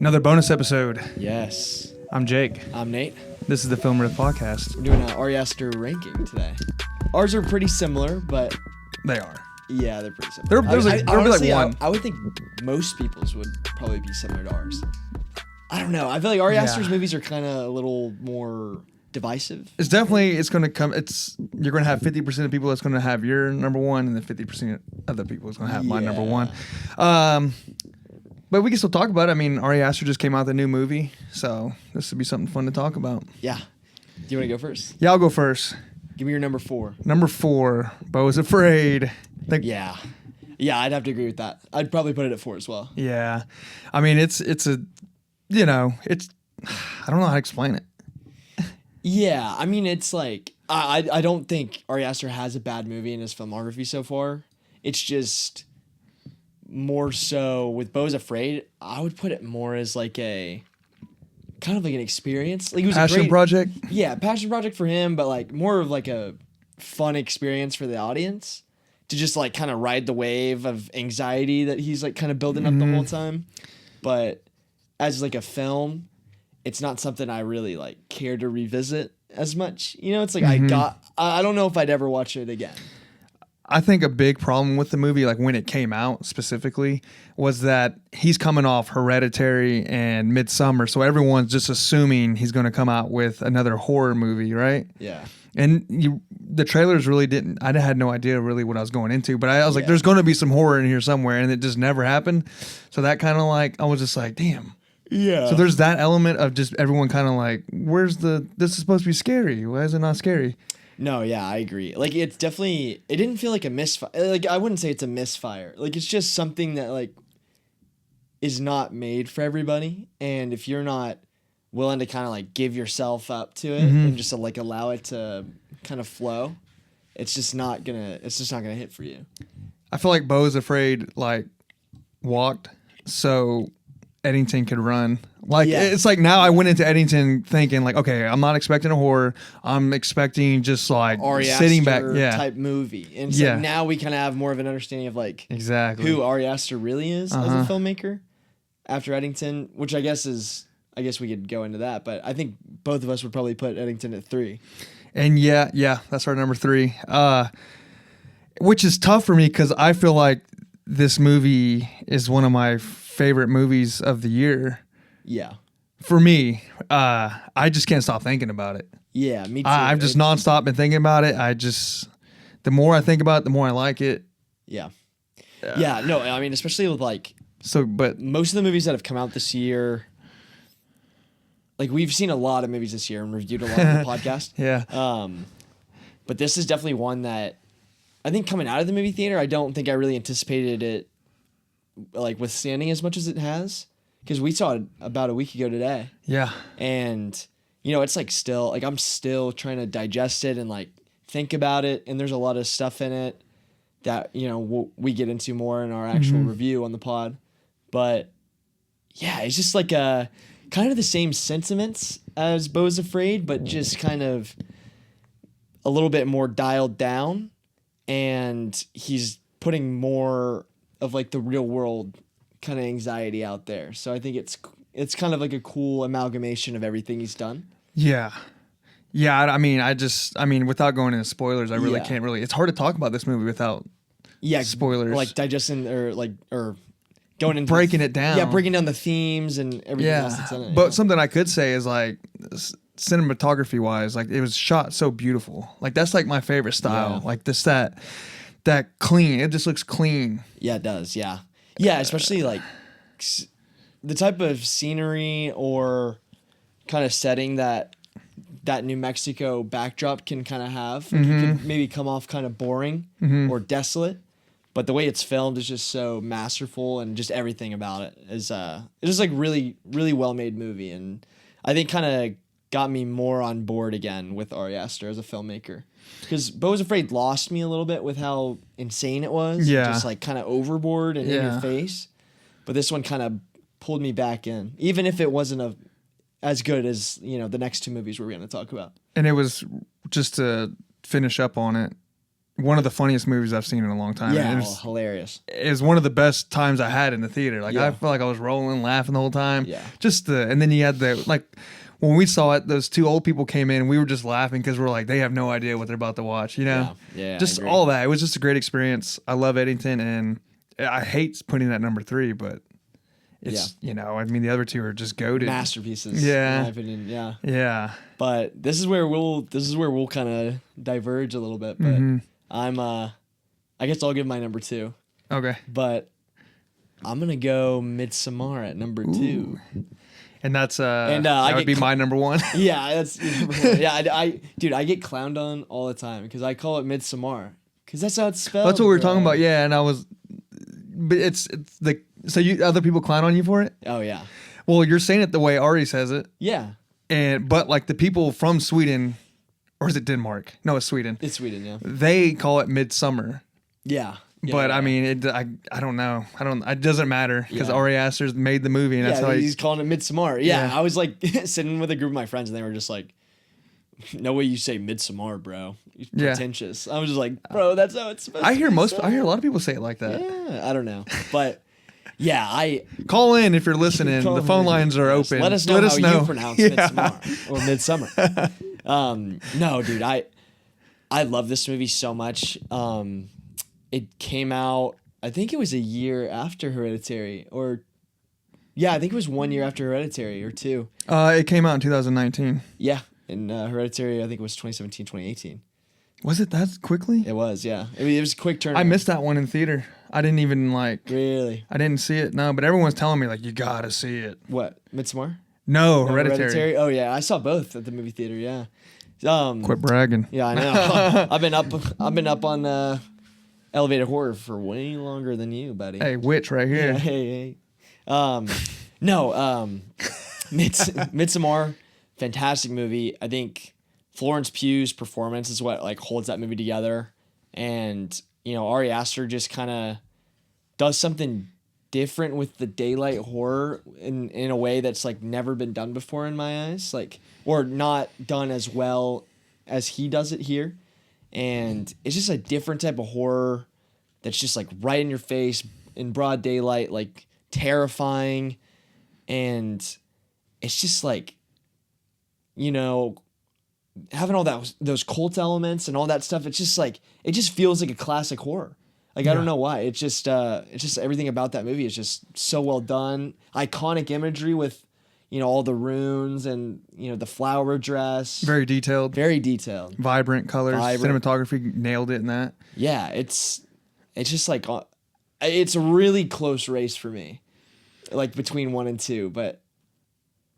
Another bonus episode. Yes. I'm Jake. I'm Nate. This is the Film Riff Podcast. We're doing an Ari Aster ranking today. Ours are pretty similar, but They are. yeah, they're pretty similar. Honestly, one. I would think most people's would probably be similar to ours. I don't know. I feel like Ari Aster's movies are kind of a little more divisive. It's definitely, you're going to have 50% of people that's going to have your number one, and then 50% of the people is going to have my number one. But we can still talk about it. I mean, Ari Aster just came out with a new movie, so this would be something fun to talk about. Yeah. Do you want to go first? Yeah, I'll go first. Give me your number 4. Number 4, Beau Is Afraid. Yeah, I'd have to agree with that. I'd probably put it at 4 as well. Yeah. I mean, it's I don't know how to explain it. Yeah, I mean, it's like, I don't think Ari Aster has a bad movie in his filmography so far. It's just more so with Beau Is Afraid, I would put it more as like a kind of like an experience. Like it was Passion project? Yeah, passion project for him, but like more of like a fun experience for the audience to just like kind of ride the wave of anxiety that he's like kind of building up the whole time. But as like a film, it's not something I really like care to revisit as much. You know, it's like I don't know if I'd ever watch it again. I think a big problem with the movie, like when it came out specifically, was that he's coming off Hereditary and Midsommar, so everyone's just assuming he's going to come out with another horror movie, right? Yeah. And the trailers really didn't. I had no idea really what I was going into, but I was like, "There's going to be some horror in here somewhere," and it just never happened. So that kind of like I was just like, "Damn." Yeah. So there's that element of just everyone kind of like, "Where's the? This is supposed to be scary. Why is it not scary?" No, yeah, I agree. Like, it didn't feel like a misfire. Like, I wouldn't say it's a misfire. Like, it's just something that, like, is not made for everybody. And if you're not willing to kind of, like, give yourself up to it and just, like, allow it to kind of flow, it's just not gonna hit for you. I feel like Beau Is Afraid, like, walked so Eddington could run. Like, It's like now I went into Eddington thinking like, okay, I'm not expecting a horror. I'm expecting just like Ari sitting Aster back, type movie. And so now we kind of have more of an understanding of like who Ari Aster really is as a filmmaker after Eddington, which I guess we could go into that, but I think both of us would probably put Eddington at 3. And yeah, that's our number 3. Which is tough for me because I feel like this movie is one of my favorite movies of the year. Yeah. For me, I just can't stop thinking about it. Yeah, me too. I've just nonstop been thinking about it. The more I think about it, the more I like it. Yeah. Yeah, no, I mean, especially with like... But most of the movies that have come out this year... Like, we've seen a lot of movies this year and reviewed a lot on the podcast. Yeah. But this is definitely one that... I think coming out of the movie theater, I don't think I really anticipated it like withstanding as much as it has. Because we saw it about a week ago today. Yeah. And, you know, it's like still, like I'm still trying to digest it and like think about it. And there's a lot of stuff in it that, you know, we get into more in our actual review on the pod. But yeah, it's just like kind of the same sentiments as Beau Is Afraid, but just kind of a little bit more dialed down. And he's putting more of like the real world kind of anxiety out there. So I think it's kind of like a cool amalgamation of everything he's done. Yeah. Yeah, I mean, without going into spoilers, I really can't really... It's hard to talk about this movie without spoilers. Like digesting or going into... Breaking it down. Yeah, breaking down the themes and everything else that's in it. But something I could say is like... cinematography-wise, like it was shot so beautiful. Like that's like my favorite style. Like this that clean. It just looks clean. Yeah, it does. Yeah. Yeah, especially like the type of scenery or kind of setting that New Mexico backdrop can kind of have. Like it can maybe come off kind of boring or desolate, but the way it's filmed is just so masterful, and just everything about it is it's just like really, really well made movie, and I think kind of got me more on board again with Ari Aster as a filmmaker. Because Beau Is Afraid lost me a little bit with how insane it was. Yeah. Just like kind of overboard and in your face. But this one kind of pulled me back in. Even if it wasn't as good as, you know, the next 2 movies we're going to talk about. And it was, just to finish up on it, one of the funniest movies I've seen in a long time. Yeah, And hilarious. it was one of the best times I had in the theater. Like Yeah. I felt like I was rolling, laughing the whole time. Yeah. And then you had when we saw it, those two old people came in. We were just laughing because we're like, they have no idea what they're about to watch. You know, Yeah, just I agree. all that. It was just a great experience. I love Eddington, and I hate putting that number 3, but it's I mean the other two are just goated Masterpieces. Yeah. in my opinion. Yeah. Yeah. But this is where we'll kind of diverge a little bit. But Mm-hmm. I guess I'll give my number 2. Okay. But I'm gonna go Midsommar at number 2. And that's I that would get be my number 1. Yeah, that's number 1. Yeah, I get clowned on all the time because I call it Midsommar because that's how it's spelled. That's what we were bro. talking about. Yeah, and but it's other people clown on you for it. Oh yeah, Well, you're saying it the way Ari says it, yeah. but like the people from Sweden, or is it Denmark? No, it's Sweden. It's Sweden, yeah. They call it Midsummer. Yeah. But I mean, I don't know. It doesn't matter because Yeah. Ari Aster's made the movie, and that's how he's calling it Midsommar. Yeah, Yeah. I was like sitting with a group of my friends, and they were just like, "No way you say Midsommar, bro. You're Yeah. pretentious." I was just like, "Bro, that's how it's supposed I to hear be I said." hear a lot of people say it like that. Yeah, I don't know, but yeah, Call in if you're listening. Call The in. phone lines are Yes, open. Let us know how you pronounce Yeah. Midsommar or Midsummer. No, dude, I love this movie so much. It came out, I think it was a year after Hereditary, I think it was 1 year after Hereditary or 2. It came out in 2019. Yeah, and Hereditary, I think it was 2017, 2018. Was it that quickly? It was, yeah. It was a quick turn. I missed that one in theater. I didn't even Really? I didn't see it. No, but everyone's telling me like you gotta see it. What? Midsommar? No, No, Hereditary. Oh yeah, I saw both at the movie theater. Yeah. Quit bragging. Yeah, I know. I've been up on elevated horror for way longer than you, buddy. Hey, witch right here. Yeah, hey. Midsommar, fantastic movie. I think Florence Pugh's performance is what like holds that movie together, and Ari Aster just kind of does something different with the daylight horror in a way that's like never been done before in my eyes, like or not done as well as he does it here. And it's just a different type of horror that's just like right in your face in broad daylight, like terrifying. And it's just like, having all those cult elements and all that stuff. It's just like, it just feels like a classic horror. Like, I don't know why. It's just everything about that movie is just so well done. Iconic imagery with, all the runes and, the flower dress. Very detailed. Very detailed. Vibrant colors. Cinematography nailed it in that. Yeah, it's just like it's a really close race for me, like between 1 and 2. But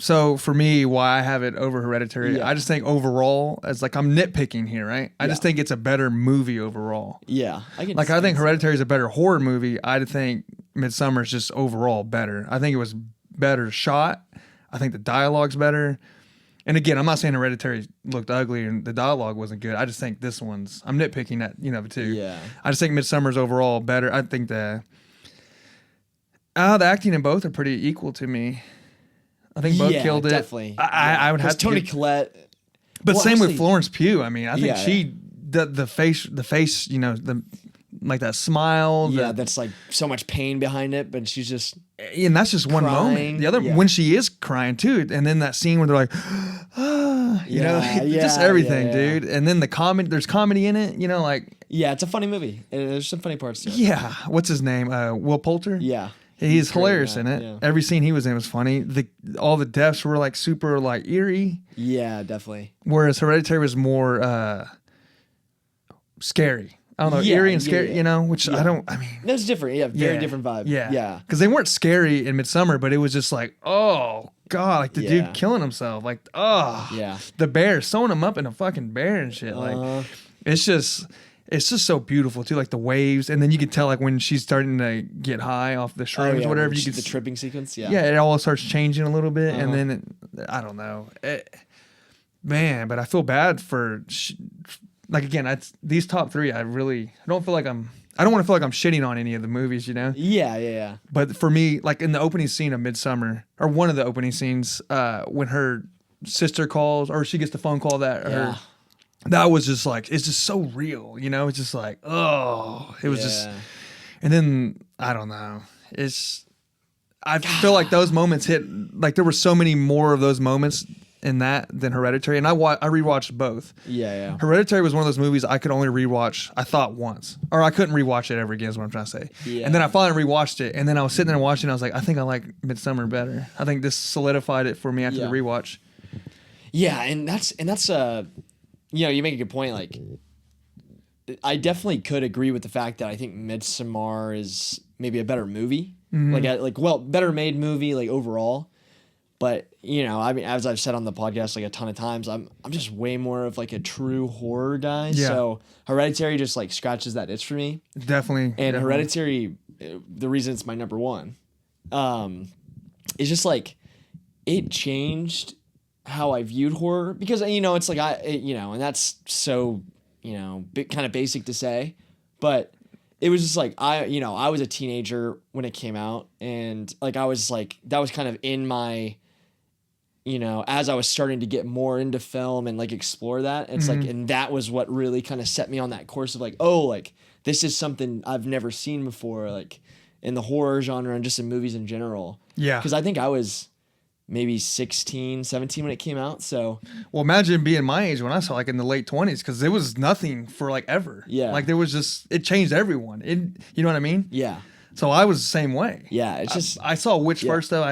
So for me, why I have it over Hereditary, Yeah. I just think overall, as like I'm nitpicking here, right? I just think it's a better movie overall. yeah, I think Hereditary is a better horror movie. I think Midsommar is just overall better. I think it was better shot. I think the dialogue's better. And again, I'm not saying Hereditary looked ugly and the dialogue wasn't good. I just think this one's, I'm nitpicking that, too. Yeah. I just think Midsummer's overall better. I think the acting in both are pretty equal to me. I think both killed it. Definitely. I would have to Toni give- Collette. But Well, same actually- with Florence Pugh. I mean, I think Yeah, the face, like that smile. Yeah, that's like so much pain behind it, but she's just And that's just one Crying, moment. The other, yeah. when she is crying too, and then that scene where they're like, just everything, yeah. dude. And then the comedy, there's comedy in it, yeah, it's a funny movie. There's some funny parts to it. yeah. What's his name? Will Poulter. Yeah. He's great hilarious in in that, it. yeah. Every scene he was in was funny. All the deaths were like super like eerie, Yeah, definitely. whereas Hereditary was more scary. I don't know, Yeah, eerie and yeah, scary, yeah. which Yeah. I don't. I mean, That's different. Yeah, very different vibe. Yeah, Yeah. Because they weren't scary in Midsommar, but it was just like, oh god, like the Yeah. dude killing himself, like Yeah. the bear sewing him up in a fucking bear and shit. Like it's just so beautiful too, like the waves, and then you can tell like when she's starting to get high off the shrooms, or whatever. You the can tripping sequence. Yeah. yeah, it all starts changing a little bit, and Uh-huh. then I don't know, man. But I feel bad for like again, these top 3. I don't feel like I don't want to feel like I'm shitting on any of the movies, Yeah. But for me, like in the opening scene of Midsommar, or one of the opening scenes, when her sister calls, or she gets the phone call that Yeah. that was just like, it's just so real, you know? It's just like, oh, it was just, Yeah. and then I don't know. I feel like those moments hit, like there were so many more of those moments in that than Hereditary. And I rewatched both. Yeah. Hereditary was one of those movies I could only rewatch, I thought once, or I couldn't rewatch it ever again is what I'm trying to say. Yeah. And then I finally rewatched it, and then I was sitting there watching it, and I was like, I think I like Midsommar better. I think this solidified it for me after the rewatch. Yeah, and that's you make a good point. Like, I definitely could agree with the fact that I think Midsommar is maybe a better movie, better made movie like overall. But I mean, as I've said on the podcast like a ton of times, I'm just way more of like a true horror guy. Yeah. So Hereditary just like scratches that itch for me. Definitely. Hereditary, the reason it's my number one, is just like it changed how I viewed horror because it's like and that's so kind of basic to say, but it was just like I was a teenager when it came out, and like I was like that was kind of in my as I was starting to get more into film and like explore that, it's like, and that was what really kind of set me on that course of like, oh, like this is something I've never seen before, like in the horror genre and just in movies in general. Yeah. Because I think I was maybe 16, 17 when it came out. So, well, imagine being my age when I saw like in the late 20s, because there was nothing for like ever. Yeah. Like there was just, it changed everyone. You know what I mean? yeah. So I was the same way. Yeah. It's just, I saw Witch first though.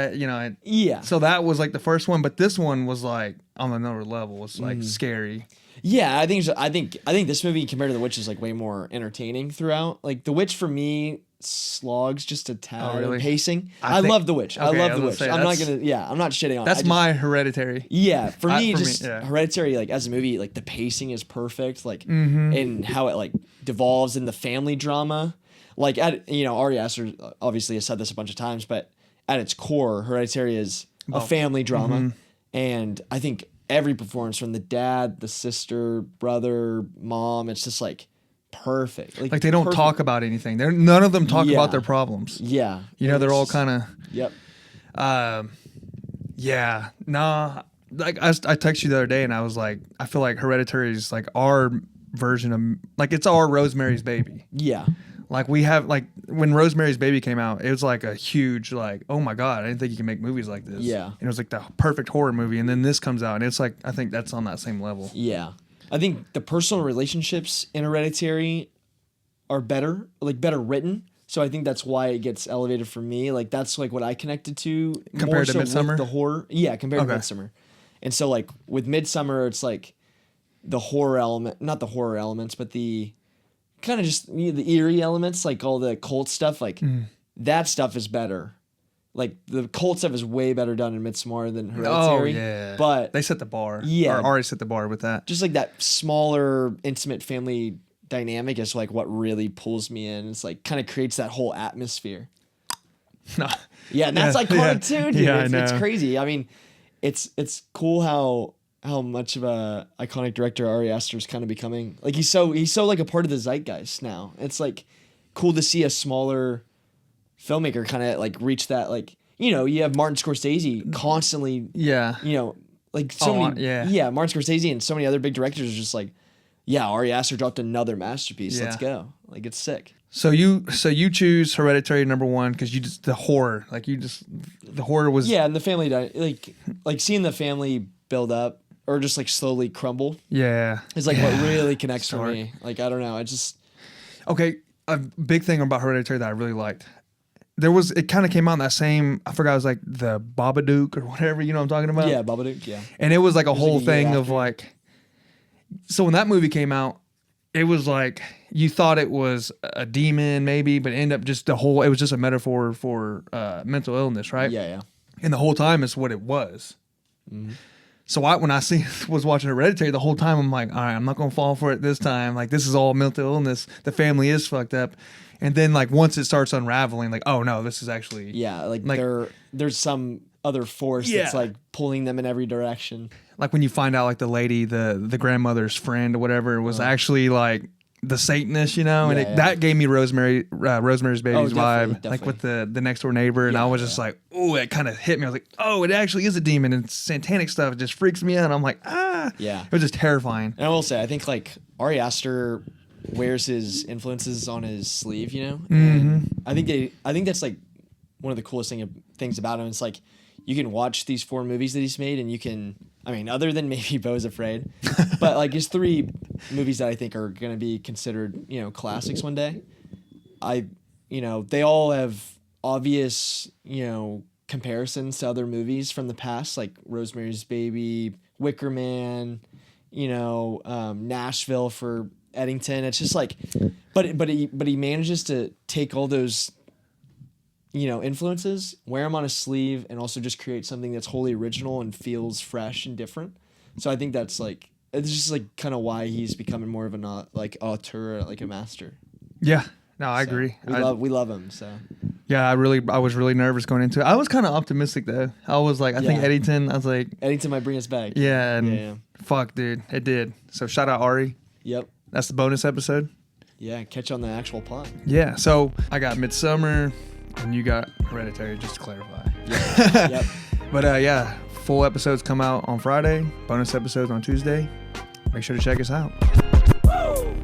yeah. So that was like the first one, but this one was like on another level. It's like scary. Yeah, I think this movie compared to The Witch is like way more entertaining throughout. Like The Witch for me slogs just a tad in pacing. I love The Witch. I love The Witch. I'm not shitting on it. That's my Hereditary. Yeah, for me, Hereditary, like as a movie, like the pacing is perfect, like and how it like devolves in the family drama. Like Ari Aster obviously has said this a bunch of times, but at its core, Hereditary is a family drama, and I think every performance from the dad, the sister, brother, mom, it's just like perfect. Like they don't talk about anything. None of them talk about their problems. Yeah, they're all kind of. Yep. Yeah. Nah. Like I texted you the other day, and I was like, I feel like Hereditary is like our version of like it's our Rosemary's Baby. Yeah. Like we have like when Rosemary's Baby came out, it was like a huge like, oh my God, I didn't think you could make movies like this. Yeah. And it was like the perfect horror movie, and then this comes out, and it's like I think that's on that same level. Yeah. I think the personal relationships in Hereditary are better written. So I think that's why it gets elevated for me. Like that's like what I connected to compared to Midsommar. With the horror. Yeah, compared to Midsommar. And so like with Midsommar, it's like the horror element, not the horror elements, but the kind of just the eerie elements, like all the cult stuff, like that stuff is better. Like the cult stuff is way better done in Midsommar than Hereditary. Oh yeah, but they set the bar. Yeah, or already set the bar with that. Just like that smaller, intimate family dynamic is like what really pulls me in. It's like kind of creates that whole atmosphere. Yeah, and that's iconic too, dude. Yeah, it's crazy. I mean, it's cool how much of a iconic director Ari Aster is kind of becoming. Like he's so like a part of the zeitgeist now. It's like cool to see a smaller filmmaker kind of like reach that, like you have Martin Scorsese constantly like so many Martin Scorsese and so many other big directors are just like Ari Aster dropped another masterpiece. Let's go. Like it's sick. So you choose Hereditary number one because the horror was and the family like seeing the family build up or just like slowly crumble is like what really connects for me. Like I don't know, I just a big thing about Hereditary that I really liked. It kind of came out in that same, I forgot, it was like the Babadook or whatever, you know what I'm talking about? Yeah, Babadook, yeah. And it was like a whole thing of like, so when that movie came out, it was like, you thought it was a demon maybe, but it ended up just it was just a metaphor for mental illness, right? Yeah. And the whole time it's what it was. Mm-hmm. So when I was watching Hereditary the whole time, I'm like, all right, I'm not going to fall for it this time. Like this is all mental illness. The family is fucked up. And then like once it starts unraveling, like, oh no, this is actually like there's some other force that's like pulling them in every direction. Like when you find out like the lady, the grandmother's friend or whatever was actually like the Satanist, and that gave me Rosemary's Baby's vibe, definitely. like with the next door neighbor, and I was just like, oh, it kind of hit me. I was like, oh, it actually is a demon, and satanic stuff. It just freaks me out. And I'm like, Yeah. It was just terrifying. And I will say, I think like Ari Aster wears his influences on his sleeve, you know? Mm-hmm. And I think that's like one of the coolest things about him. It's like you can watch these 4 movies that he's made and you can, I mean, other than maybe Beau Is Afraid, but like his 3 movies that I think are going to be considered, you know, classics one day. You know, they all have obvious, you know, comparisons to other movies from the past, like Rosemary's Baby, Wicker Man, you know, Nashville for Eddington. It's just like, but he manages to take all those, you know, influences, wear them on his sleeve, and also just create something that's wholly original and feels fresh and different. So I think that's like, it's just like kind of why he's becoming more of a like auteur, like a master. Yeah. No, I agree. We love him. So yeah, I was really nervous going into it. I was kind of optimistic though. I was like, I think Eddington. I was like, Eddington might bring us back. Yeah, and fuck, dude, it did. So shout out Ari. Yep. That's the bonus episode. Yeah, catch on the actual pod. Yeah. So I got Midsommar, and you got Hereditary. Just to clarify. Yeah. Yep. But yeah, full episodes come out on Friday. Bonus episodes on Tuesday. Make sure to check us out. Woo!